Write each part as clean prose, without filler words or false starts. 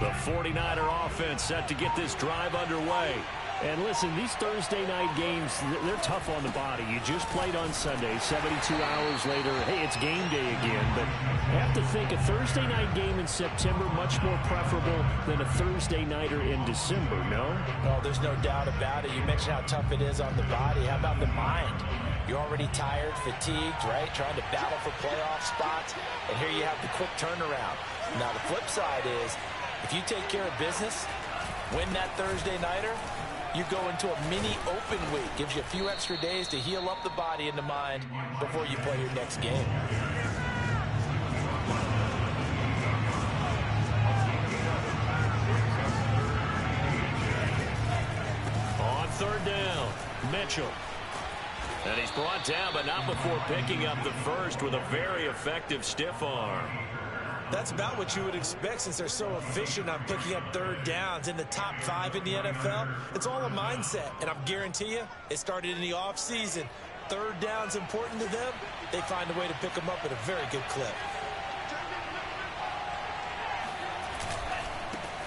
The 49er offense set to get this drive underway. And listen, these Thursday night games, they're tough on the body. You just played on Sunday, 72 hours later. Hey, it's game day again. But I have to think a Thursday night game in September much more preferable than a Thursday nighter in December, no? Well, there's no doubt about it. You mentioned how tough it is on the body. How about the mind? You're already tired, fatigued, right? Trying to battle for playoff spots. And here you have the quick turnaround. Now, the flip side is, if you take care of business, win that Thursday nighter, you go into a mini open week. Gives you a few extra days to heal up the body and the mind before you play your next game. On third down, Mitchell. And he's brought down, but not before picking up the first with a very effective stiff arm. That's about what you would expect since they're so efficient on picking up third downs in the top 5 in the NFL. It's all a mindset, and I guarantee you it started in the offseason. Third down's important to them. They find a way to pick them up at a very good clip.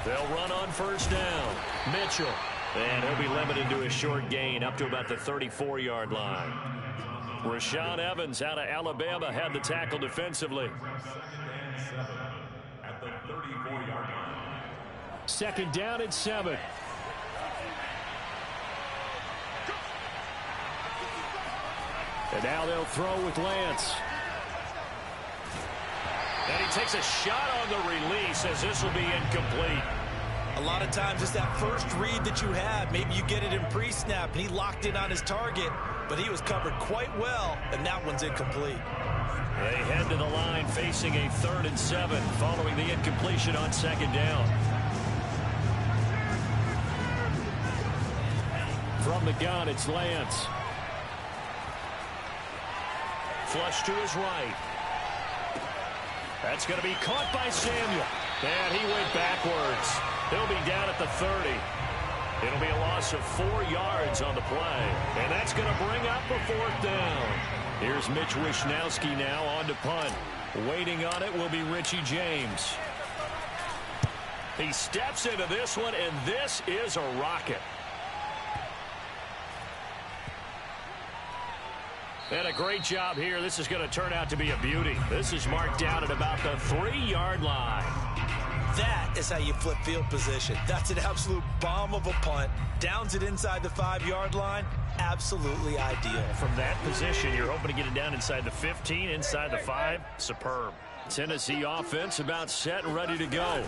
They'll run on first down. Mitchell. And he'll be limited to a short gain up to about the 34-yard line. Rashaan Evans out of Alabama had the tackle defensively. At the 34-yard line. Second down and 7. And now they'll throw with Lance. And he takes a shot on the release as this will be incomplete. A lot of times it's that first read that you have. Maybe you get it in pre-snap, and he locked in on his target, but he was covered quite well, and that one's incomplete. They head to the line facing a 3rd and 7 following the incompletion on second down. From the gun, it's Lance. Flush to his right. That's going to be caught by Samuel. And he went backwards. He'll be down at the 30. It'll be a loss of 4 yards on the play. And that's going to bring up a 4th down. Here's Mitch Wishnowsky now on to punt. Waiting on it will be Richie James. He steps into this one, and this is a rocket. And a great job here. This is going to turn out to be a beauty. This is marked down at about the 3-yard line. That is how you flip field position. That's an absolute bomb of a punt. Downs it inside the 5-yard line. Absolutely ideal. From that position, you're hoping to get it down inside the 15, inside the 5. Superb. Tennessee offense about set and ready to go.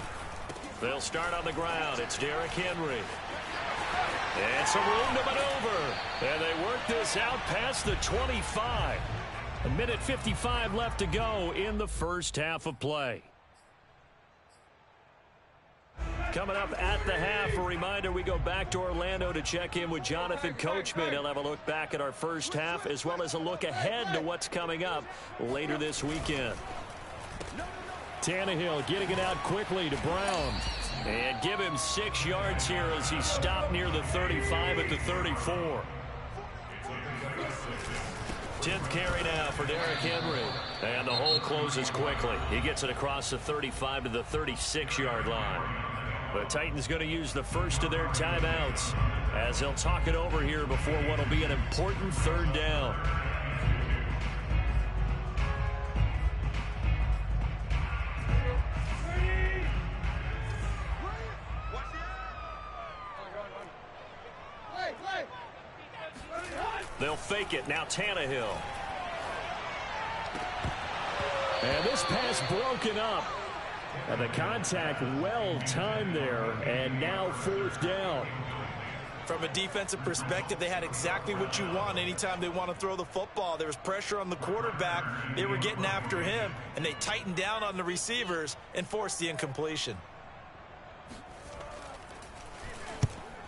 They'll start on the ground. It's Derrick Henry. And some room to maneuver. And they work this out past the 25. A minute 55 left to go in the first half of play. Coming up at the half, a reminder, we go back to Orlando to check in with Jonathan Coachman. He'll have a look back at our first half as well as a look ahead to what's coming up later this weekend. Tannehill getting it out quickly to Brown. And give him 6 yards here as he stopped near the 35 at the 34. 10th carry now for Derrick Henry. And the hole closes quickly. He gets it across the 35 to the 36-yard line. The Titans going to use the first of their timeouts as they'll talk it over here before what will be an important 3rd down. They'll fake it. Now Tannehill. And this pass broken up. And the contact well timed there. And now 4th down. From a defensive perspective, they had exactly what you want anytime they want to throw the football. There was pressure on the quarterback. They were getting after him, and they tightened down on the receivers and forced the incompletion.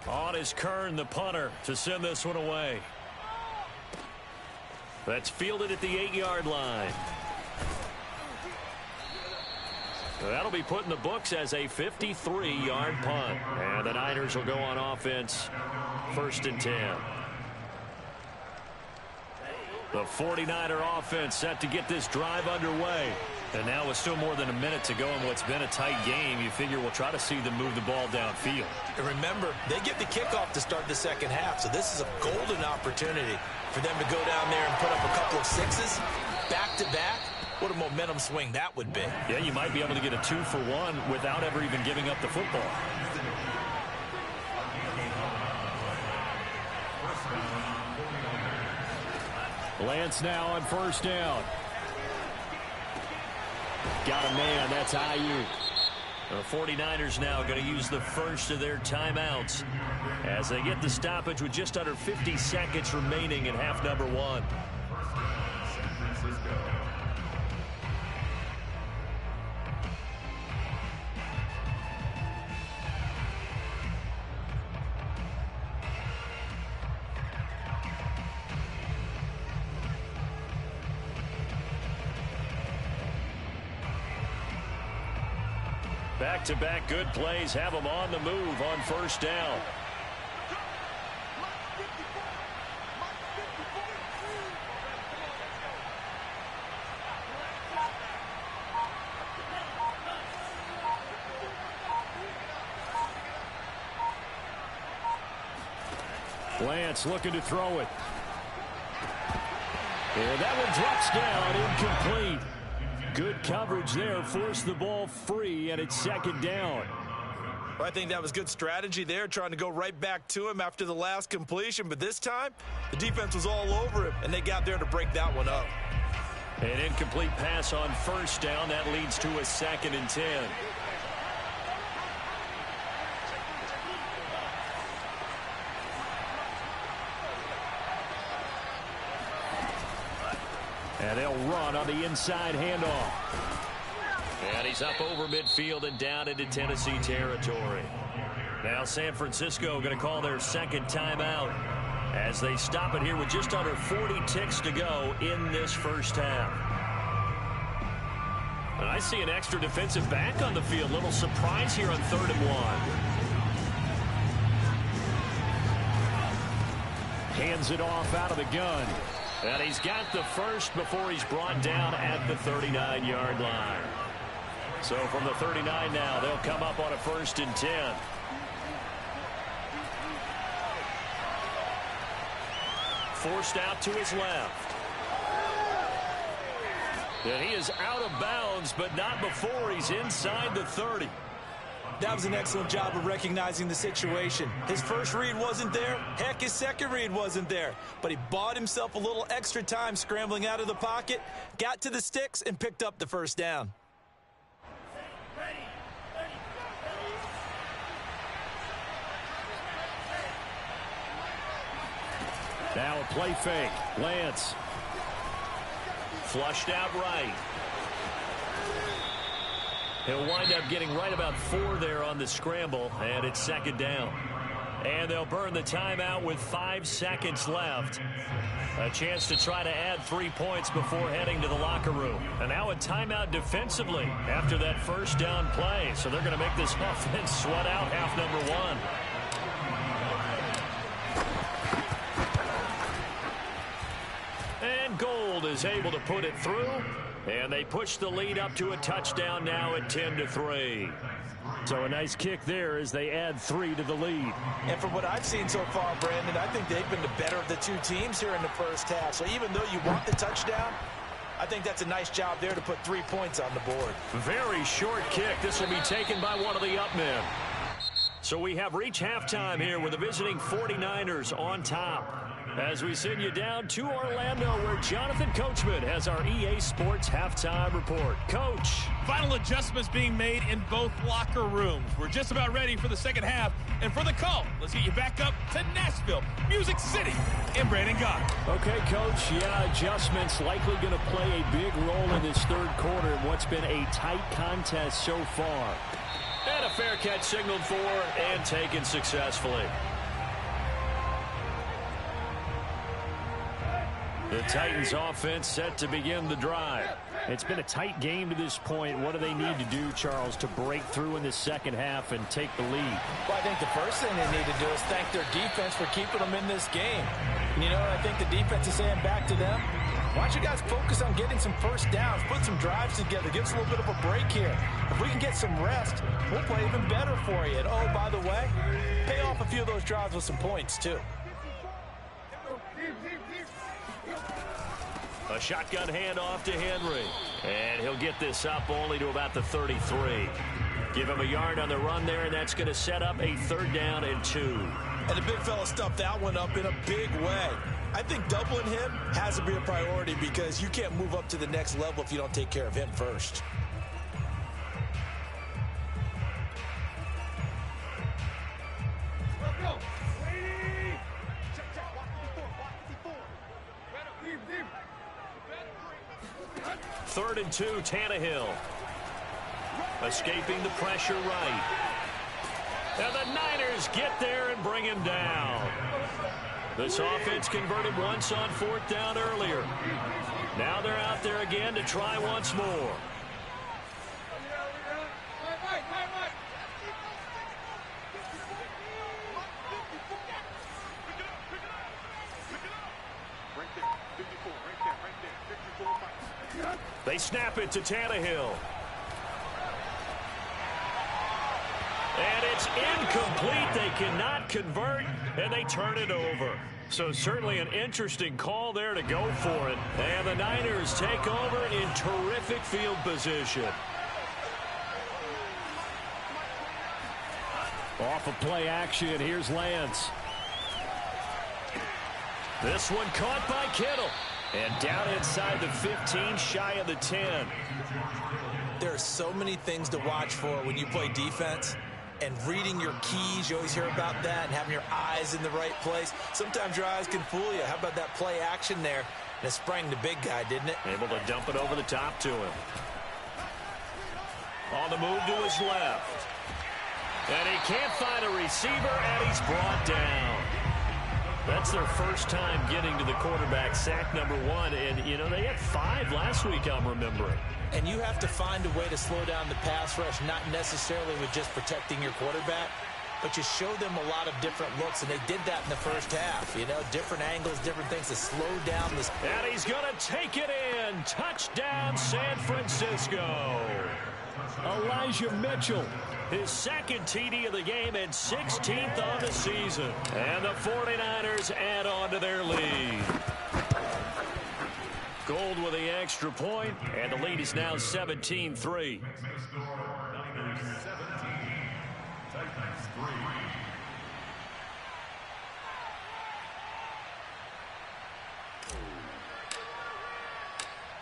On is Kern, the punter, to send this one away. That's fielded at the 8-yard line. That'll be put in the books as a 53-yard punt. And the Niners will go on offense, 1st and 10. The 49er offense set to get this drive underway. And now with still more than a minute to go in what's been a tight game, you figure we'll try to see them move the ball downfield. And remember, they get the kickoff to start the second half, so this is a golden opportunity for them to go down there and put up a couple of sixes back-to-back. What a momentum swing that would be. Yeah, you might be able to get a 2-for-1 without ever even giving up the football. Lance now on first down. Got a man. That's Ayuk. The 49ers now going to use the first of their timeouts as they get the stoppage with just under 50 seconds remaining in half number 1. Back-to-back good plays have them on the move on first down. Lance looking to throw it. And that one drops down, incomplete. Good coverage there, forced the ball free, and it's second down. Well, I think that was good strategy there, trying to go right back to him after the last completion. But this time, the defense was all over him, and they got there to break that one up. An incomplete pass on first down. That leads to a 2nd and 10. And they'll run on the inside handoff. And he's up over midfield and down into Tennessee territory. Now San Francisco going to call their second timeout as they stop it here with just under 40 ticks to go in this first half. And I see an extra defensive back on the field. Little surprise here on 3rd and 1. Hands it off out of the gun. And he's got the first before he's brought down at the 39-yard line. So from the 39 now, they'll come up on a 1st and 10. Forced out to his left. And he is out of bounds, but not before he's inside the 30. That was an excellent job of recognizing the situation. His first read wasn't there. Heck, his second read wasn't there. But he bought himself a little extra time scrambling out of the pocket, got to the sticks, and picked up the first down. Now a play fake. Lance. Flushed out right. He'll wind up getting right about 4 there on the scramble, and it's second down. And they'll burn the timeout with 5 seconds left. A chance to try to add 3 points before heading to the locker room. And now a timeout defensively after that first down play. So they're going to make this offense sweat out half number 1. And Gold is able to put it through. And they push the lead up to a touchdown now at 10-3. So a nice kick there as they add 3 to the lead. And from what I've seen so far, Brandon, I think they've been the better of the two teams here in the first half. So even though you want the touchdown, I think that's a nice job there to put 3 points on the board. Very short kick. This will be taken by one of the up men. So we have reached halftime here with the visiting 49ers on top. As we send you down to Orlando, where Jonathan Coachman has our EA Sports Halftime Report. Coach. Final adjustments being made in both locker rooms. We're just about ready for the second half. And for the call, let's get you back up to Nashville, Music City, and Brandon Goddard. Okay, Coach. Yeah, adjustments likely going to play a big role in this third quarter in what's been a tight contest so far. And a fair catch signaled for and taken successfully. The Titans offense set to begin the drive. It's been a tight game to this point. What do they need to do, Charles, to break through in the second half and take the lead? Well, I think the first thing they need to do is thank their defense for keeping them in this game. And you know what I think the defense is saying back to them? Why don't you guys focus on getting some first downs, put some drives together, give us a little bit of a break here. If we can get some rest, we'll play even better for you. And, oh, by the way, pay off a few of those drives with some points, too. A shotgun handoff to Henry. And he'll get this up only to about the 33. Give him a yard on the run there, and that's going to set up a 3rd down and 2. And the big fella stuffed that one up in a big way. I think doubling him has to be a priority because you can't move up to the next level if you don't take care of him first. Third and 2, Tannehill. Escaping the pressure right. And the Niners get there and bring him down. This offense converted once on 4th down earlier. Now they're out there again to try once more. They snap it to Tannehill. And it's incomplete. They cannot convert, and they turn it over. So certainly an interesting call there to go for it. And the Niners take over in terrific field position. Off of play action, here's Lance. This one caught by Kittle. And down inside the 15, shy of the 10. There are so many things to watch for when you play defense. And reading your keys, you always hear about that, and having your eyes in the right place. Sometimes your eyes can fool you. How about that play action there? And it sprang the big guy, didn't it? Able to dump it over the top to him. On the move to his left. And he can't find a receiver, and he's brought down. That's their first time getting to the quarterback, sack number 1. And, you know, they had 5 last week, I'm remembering. And you have to find a way to slow down the pass rush, not necessarily with just protecting your quarterback, but you show them a lot of different looks, and they did that in the first half. You know, different angles, different things to slow down this. And he's going to take it in. Touchdown, San Francisco. Elijah Mitchell. His 2nd TD of the game and 16th on the season. And the 49ers add on to their lead. Gold with the extra point, and the lead is now 17-3.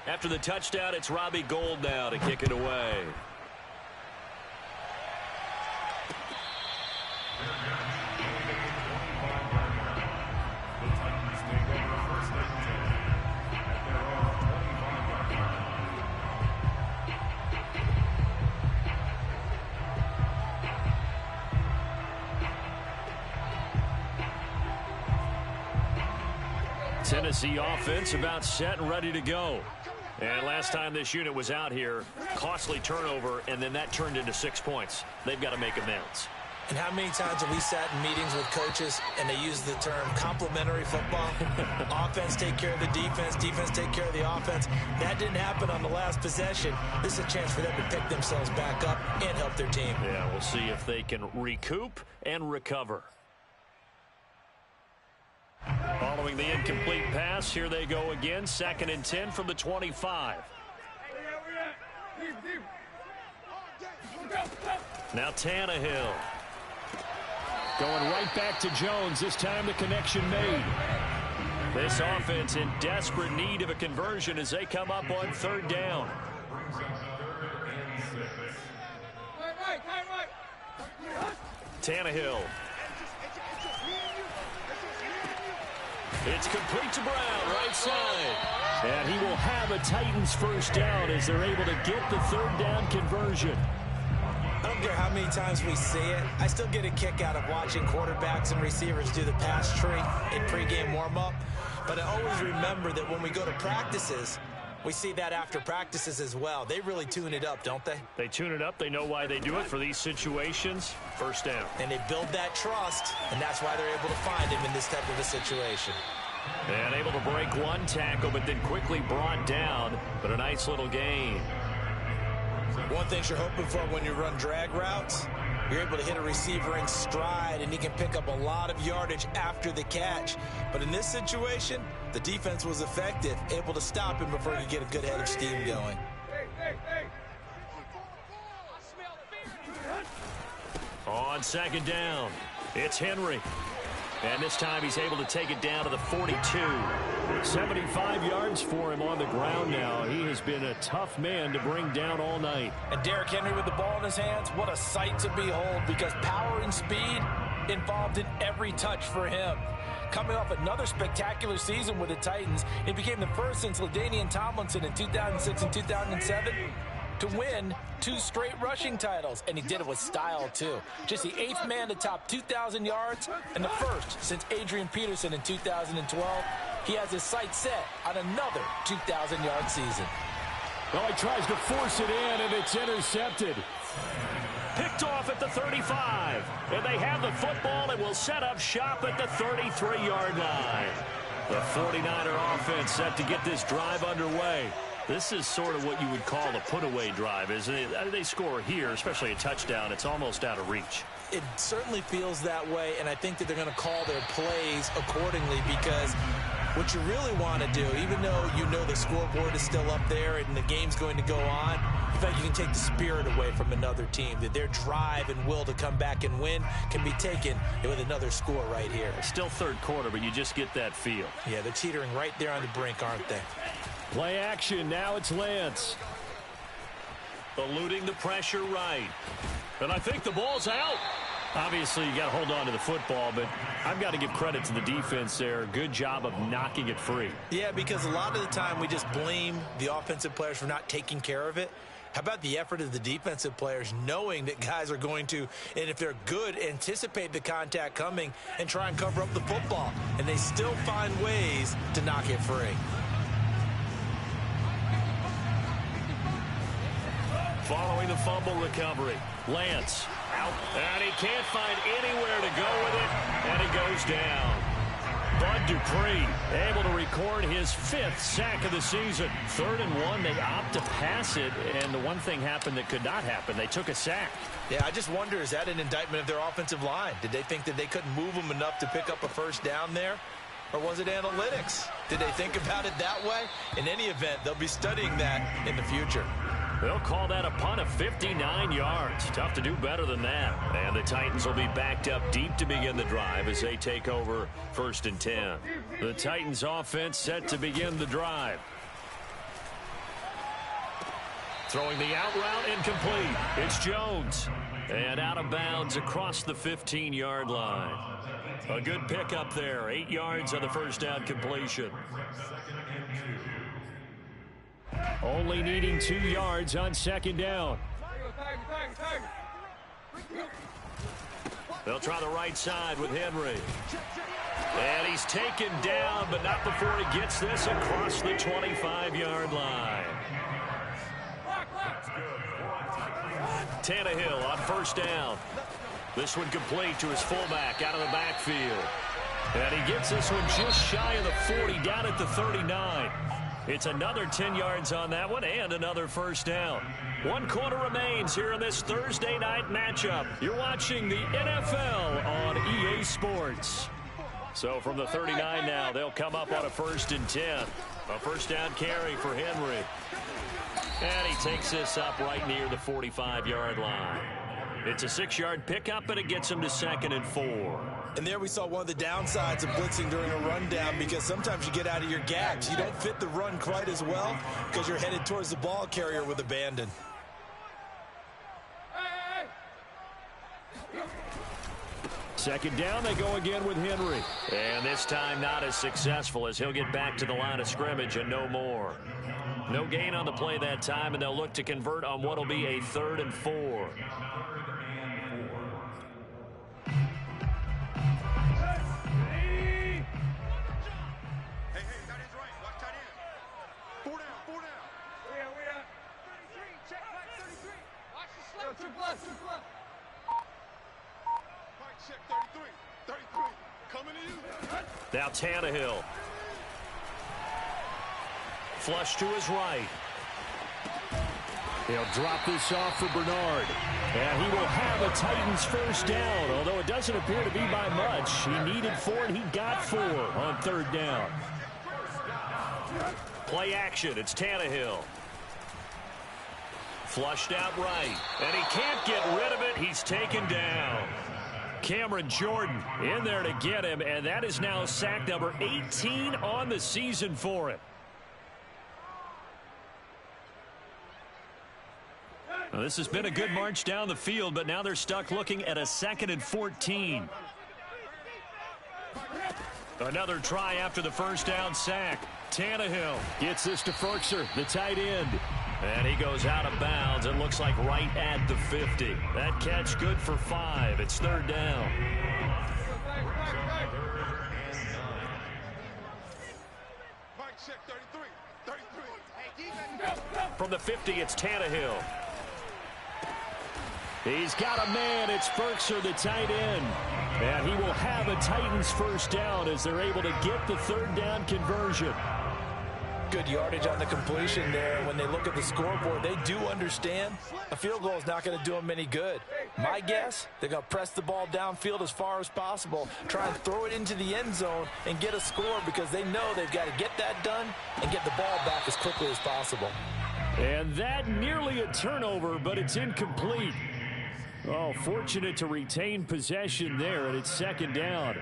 After the touchdown, it's Robbie Gould now to kick it away. Tennessee offense about set and ready to go. And last time this unit was out here, costly turnover, and then that turned into 6 points. They've got to make amends. And how many times have we sat in meetings with coaches and they use the term complementary football? Offense take care of the defense, defense take care of the offense. That didn't happen on the last possession. This is a chance for them to pick themselves back up and help their team. Yeah, we'll see if they can recoup and recover. Following the incomplete pass, here they go again. 2nd and 10 from the 25. Now Tannehill. Going right back to Jones. This time the connection made. This offense in desperate need of a conversion as they come up on 3rd down. Tannehill. It's complete to Brown, right side. And he will have a Titans first down as they're able to get the 3rd down conversion. I don't care how many times we see it. I still get a kick out of watching quarterbacks and receivers do the pass tree in pregame warm-up. But I always remember that when we go to practices, We see that after practices as well. They really tune it up, don't they? They tune it up. They know why they do it for these situations. First down. And they build that trust, and that's why they're able to find him in this type of a situation. And able to break one tackle, but then quickly brought down. But a nice little gain. One thing you're hoping for when you run drag routes, you're able to hit a receiver in stride, and he can pick up a lot of yardage after the catch. But in this situation, the defense was effective, able to stop him before he could get a good head of steam going. On second down, it's Henry. And this time he's able to take it down to the 42. 75 yards for him on the ground now. He has been a tough man to bring down all night. And Derrick Henry with the ball in his hands, what a sight to behold, because power and speed involved in every touch for him. Coming off another spectacular season with the Titans, he became the first since LaDainian Tomlinson in 2006 and 2007 to win 2 straight rushing titles, and he did it with style too. Just the 8th man to top 2,000 yards and the first since Adrian Peterson in 2012. He has his sights set on another 2,000-yard season. Well, he tries to force it in, and it's intercepted. Picked off at the 35, and they have the football and will set up shop at the 33-yard line. The 49er offense set to get this drive underway. This is sort of what you would call a put-away drive, isn't it? They score here, especially a touchdown. It's almost out of reach. It certainly feels that way, and I think that they're going to call their plays accordingly, because what you really want to do, even though you know the scoreboard is still up there and the game's going to go on, in fact, you can take the spirit away from another team, that their drive and will to come back and win can be taken with another score right here. It's still third quarter, but you just get that feel. Yeah, they're teetering right there on the brink, aren't they? Play action. Now it's Lance. Eluding the pressure right. And I think the ball's out. Obviously, you got to hold on to the football, but I've got to give credit to the defense there. Good job of knocking it free. Yeah, because a lot of the time we just blame the offensive players for not taking care of it. How about the effort of the defensive players knowing that guys are going to, and if they're good, anticipate the contact coming and try and cover up the football. And they still find ways to knock it free. Following the fumble recovery, Lance out, and he can't find anywhere to go with it, and he goes down. Bud Dupree able to record his 5th sack of the season. 3rd and 1, they opt to pass it, and the one thing happened that could not happen. They took a sack. Yeah, I just wonder, is that an indictment of their offensive line? Did they think that they couldn't move them enough to pick up a first down there? Or was it analytics? Did they think about it that way? In any event, they'll be studying that in the future. They'll call that a punt of 59 yards. Tough to do better than that. And the Titans will be backed up deep to begin the drive as they take over 1st and 10. The Titans offense set to begin the drive. Throwing the out route incomplete. It's Jones. And out of bounds across the 15-yard line. A good pickup there. 8 yards on the first down completion. Only needing 2 yards on second down. They'll try the right side with Henry. And he's taken down, but not before he gets this across the 25-yard line. Tannehill on first down. This one complete to his fullback out of the backfield. And he gets this one just shy of the 40, down at the 39. It's another 10 yards on that one and another first down. 1 quarter remains here in this Thursday night matchup. You're watching the NFL on EA Sports. So from the 39 now, they'll come up on a 1st and 10. A first down carry for Henry. And he takes this up right near the 45-yard line. It's a 6-yard pickup, and it gets him to 2nd and 4. And there we saw one of the downsides of blitzing during a rundown, because sometimes you get out of your gaps. You don't fit the run quite as well because you're headed towards the ball carrier with abandon. Second down, they go again with Henry. And this time not as successful, as he'll get back to the line of scrimmage and no more. No gain on the play that time, and they'll look to convert on what will be a 3rd and 4. Now Tannehill. Flush to his right. He'll drop this off for Bernard. And he will have a Titans first down, although it doesn't appear to be by much. He needed 4, and he got 4 on 3rd down. Play action. It's Tannehill. Flushed out right. And he can't get rid of it. He's taken down. Cameron Jordan in there to get him, and that is now sack number 18 on the season for him. Well, this has been a good march down the field, but now they're stuck looking at a 2nd and 14. Another try after the first down sack. Tannehill gets this to Ferkser, the tight end. And he goes out of bounds. It looks like right at the 50. That catch good for 5. It's 3rd down. From the 50, it's Tannehill. He's got a man. It's Ferkser, the tight end. And he will have a Titans first down as they're able to get the 3rd down conversion. Good yardage on the completion there. When they look at the scoreboard, they do understand a field goal is not going to do them any good. My guess, they're going to press the ball downfield as far as possible, try and throw it into the end zone and get a score because they know they've got to get that done and get the ball back as quickly as possible. And that nearly a turnover, but it's incomplete. Oh, fortunate to retain possession there, and it's 2nd down.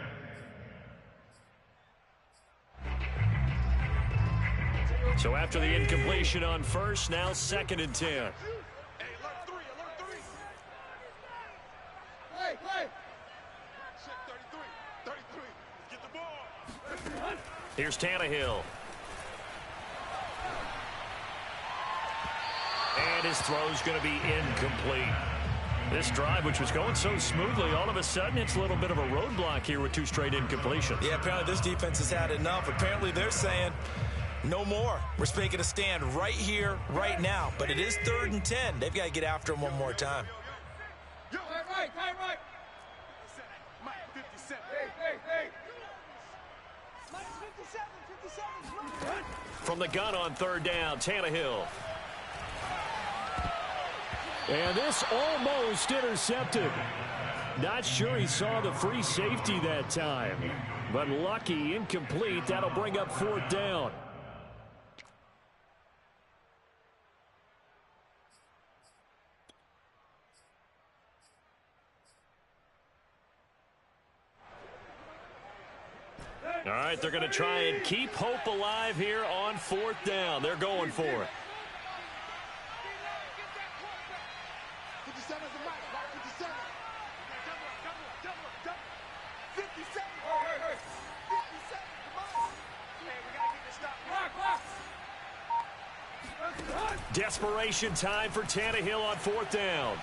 So after the incompletion on first, now 2nd and 10. Here's Tannehill. And his throw's going to be incomplete. This drive, which was going so smoothly, all of a sudden it's a little bit of a roadblock here with 2 straight incompletions. Yeah, apparently this defense has had enough. Apparently they're saying no more. We're making a stand right here, right now. But it is 3rd and 10. They've got to get after him one more time. Right. Mike 57. Hey. Mike 57. From the gun on 3rd down, Tannehill. And this almost intercepted. Not sure he saw the free safety that time. But lucky, incomplete. That'll bring up 4th down. All right, they're going to try and keep hope alive here on 4th down. They're going for it. Desperation time for Tannehill on 4th down.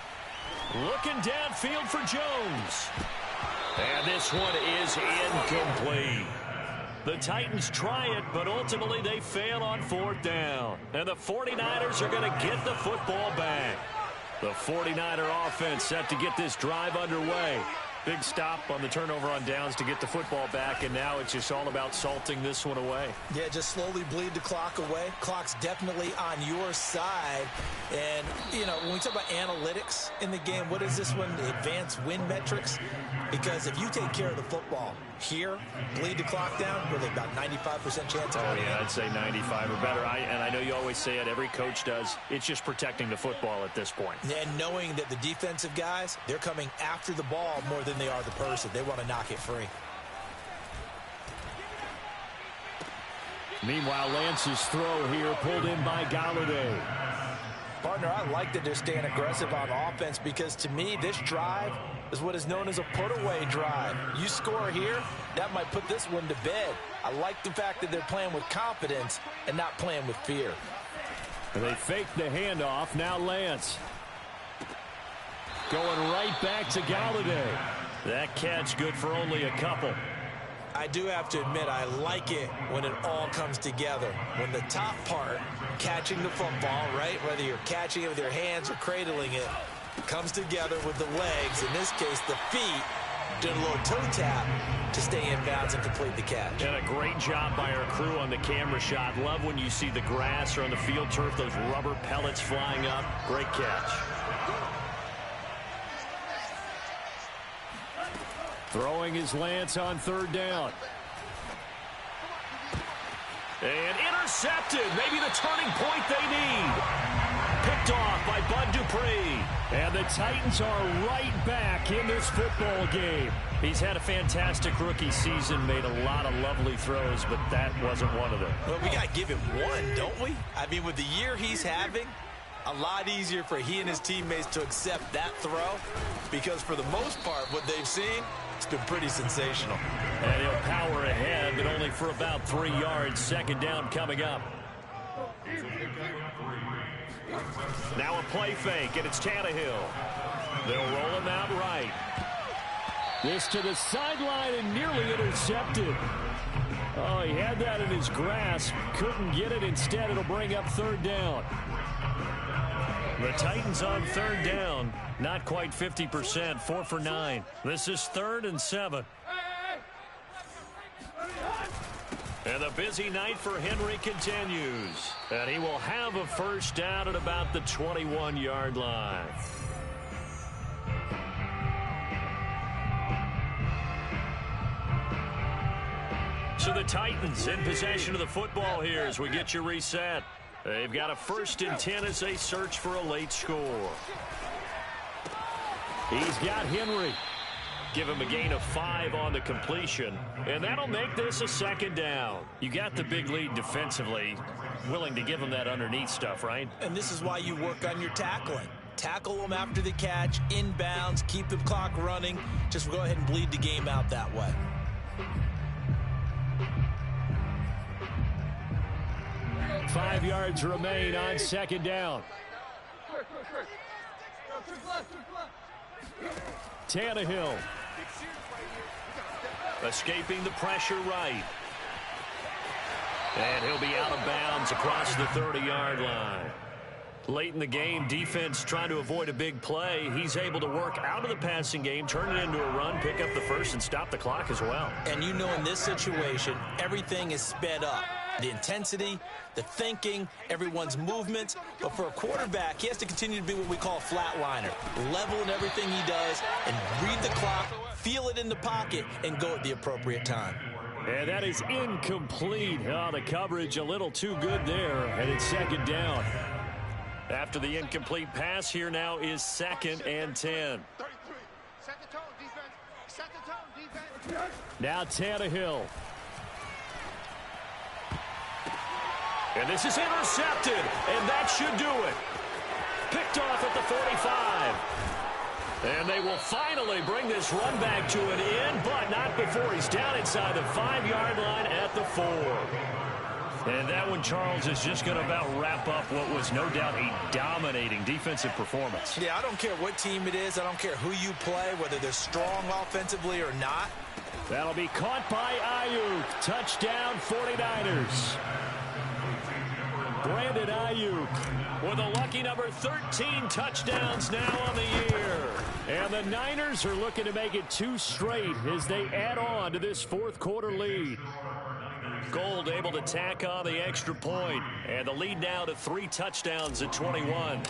Looking downfield for Jones. And this one is incomplete. The Titans try it, but ultimately they fail on 4th down. And the 49ers are going to get the football back. The 49er offense set to get this drive underway. Big stop on the turnover on downs to get the football back, and now it's just all about salting this one away. Yeah, just slowly bleed the clock away. Clock's definitely on your side. And, you know, when we talk about analytics in the game, what is this one? Advanced win metrics? Because if you take care of the football here, bleed the clock down, really about 95% chance of Oh, yeah, I'd say 95 or better. And I know you always say it, every coach does. It's just protecting the football at this point. And knowing that the defensive guys, they're coming after the ball more than they are the person. They want to knock it free. Meanwhile, Lance's throw here pulled in by Galladay. Partner, I like that they're staying aggressive on offense because to me, this drive is what is known as a put-away drive. You score here, that might put this one to bed. I like the fact that they're playing with confidence and not playing with fear. And they fake the handoff. Now Lance. Going right back to Galladay. That catch good for only a couple. I do have to admit, I like it when it all comes together. When the top part, catching the football, right, whether you're catching it with your hands or cradling it, comes together with the legs, in this case the feet, doing a little toe tap to stay in bounds and complete the catch. And a great job by our crew on the camera shot. Love when you see the grass or on the field turf, those rubber pellets flying up. Great catch. Throwing his Lance on third down. And intercepted. Maybe the turning point they need. Picked off by Bud Dupree. And the Titans are right back in this football game. He's had a fantastic rookie season, made a lot of lovely throws, but that wasn't one of them. Well, we got to give him one, don't we? I mean, with the year he's having, a lot easier for he and his teammates to accept that throw, because for the most part, what they've seen, it's been pretty sensational. And he'll power ahead, but only for about 3 yards. Second down coming up. Now a play fake, and it's Tannehill. They'll roll him out right. This to the sideline and nearly intercepted. Oh, he had that in his grasp. Couldn't get it. Instead, it'll bring up third down. The Titans on third down. Not quite 50%. 4 for 9. This is 3rd and 7. And the busy night for Henry continues. And he will have a first down at about the 21-yard line. So the Titans in possession of the football here as we get you reset. They've got a 1st and 10 as they search for a late score. He's got Henry. Give him a gain of 5 on the completion, and that'll make this a 2nd down. You got the big lead defensively. Willing to give him that underneath stuff, right? And this is why you work on your tackling. Tackle them after the catch, inbounds, keep the clock running. Just go ahead and bleed the game out that way. Five yards remain on 2nd down. Tannehill. Escaping the pressure right. And he'll be out of bounds across the 30-yard line. Late in the game, defense trying to avoid a big play. He's able to work out of the passing game, turn it into a run, pick up the first, and stop the clock as well. And you know in this situation, everything is sped up. The intensity, the thinking, everyone's movement. But for a quarterback, he has to continue to be what we call a flatliner. Level in everything he does and read the clock, feel it in the pocket, and go at the appropriate time. And that is incomplete. Oh, the coverage a little too good there, and it's 2nd down. After the incomplete pass, here now is 2nd and 10. Set the tone, defense. Set the tone, defense. Now Tannehill. And this is intercepted, and that should do it. Picked off at the 45. And they will finally bring this run back to an end, but not before he's down inside the 5-yard line at the 4. And that one, Charles, is just going to about wrap up what was no doubt a dominating defensive performance. Yeah, I don't care what team it is. I don't care who you play, whether they're strong offensively or not. That'll be caught by Ayuk. Touchdown, 49ers. Brandon Ayuk with a lucky number 13 touchdowns now on the year. And the Niners are looking to make it 2 straight as they add on to this 4th quarter lead. Gold able to tack on the extra point, and the lead now to 3 touchdowns at 21.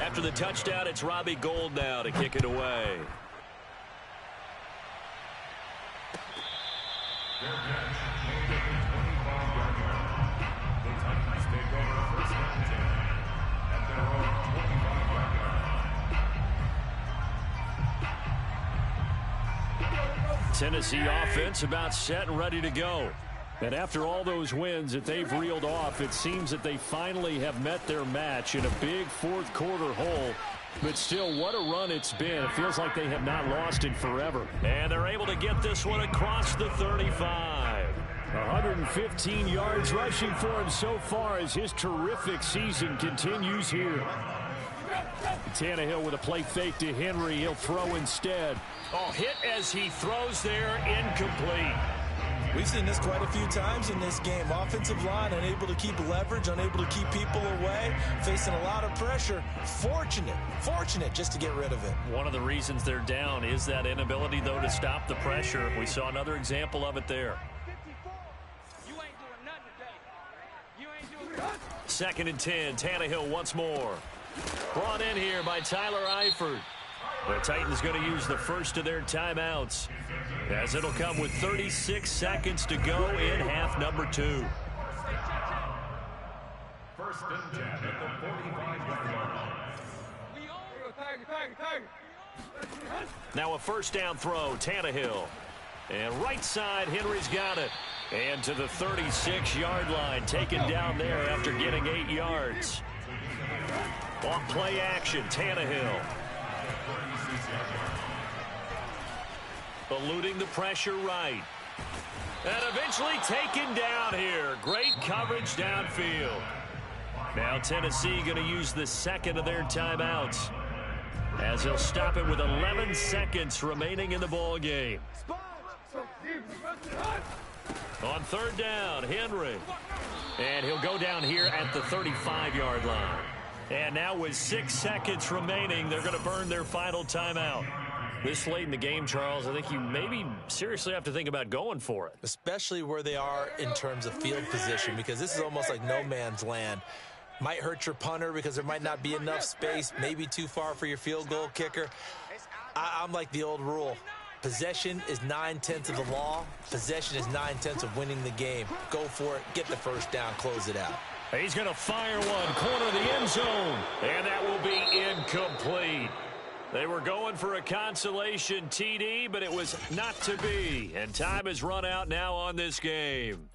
After the touchdown, it's Robbie Gould now to kick it away. Tennessee offense about set and ready to go. And after all those wins that they've reeled off, it seems that they finally have met their match in a big 4th quarter hole. But still, what a run it's been. It feels like they have not lost in forever. And they're able to get this one across the 35. 115 yards rushing for him so far as his terrific season continues here. Tannehill with a play fake to Henry. He'll throw instead. Oh, hit as he throws there, incomplete. We've seen this quite a few times in this game. Offensive line unable to keep leverage, unable to keep people away, facing a lot of pressure. Fortunate just to get rid of it. One of the reasons they're down is that inability, though, to stop the pressure. We saw another example of it there. Second and 10, Tannehill once more. Brought in here by Tyler Eifert. The Titans going to use the first of their timeouts, as it'll come with 36 seconds to go in half number 2. First and 10 at the 45-yard line. Now a first down throw, Tannehill. And right side, Henry's got it. And to the 36-yard line, taken down there after getting 8 yards. On play action, Tannehill. Eluding the pressure right. And eventually taken down here. Great coverage downfield. Now Tennessee going to use the second of their timeouts, as he'll stop it with 11 seconds remaining in the ball game. On third down, Henry. And he'll go down here at the 35-yard line. And now with 6 seconds remaining, they're going to burn their final timeout. This late in the game, Charles, I think you maybe seriously have to think about going for it. Especially where they are in terms of field position, because this is almost like no man's land. Might hurt your punter because there might not be enough space, maybe too far for your field goal kicker. I'm like the old rule. Possession is 9/10 of the law. Possession is 9/10 of winning the game. Go for it. Get the first down. Close it out. He's going to fire one, corner of the end zone, and that will be incomplete. They were going for a consolation TD, but it was not to be, and time has run out now on this game.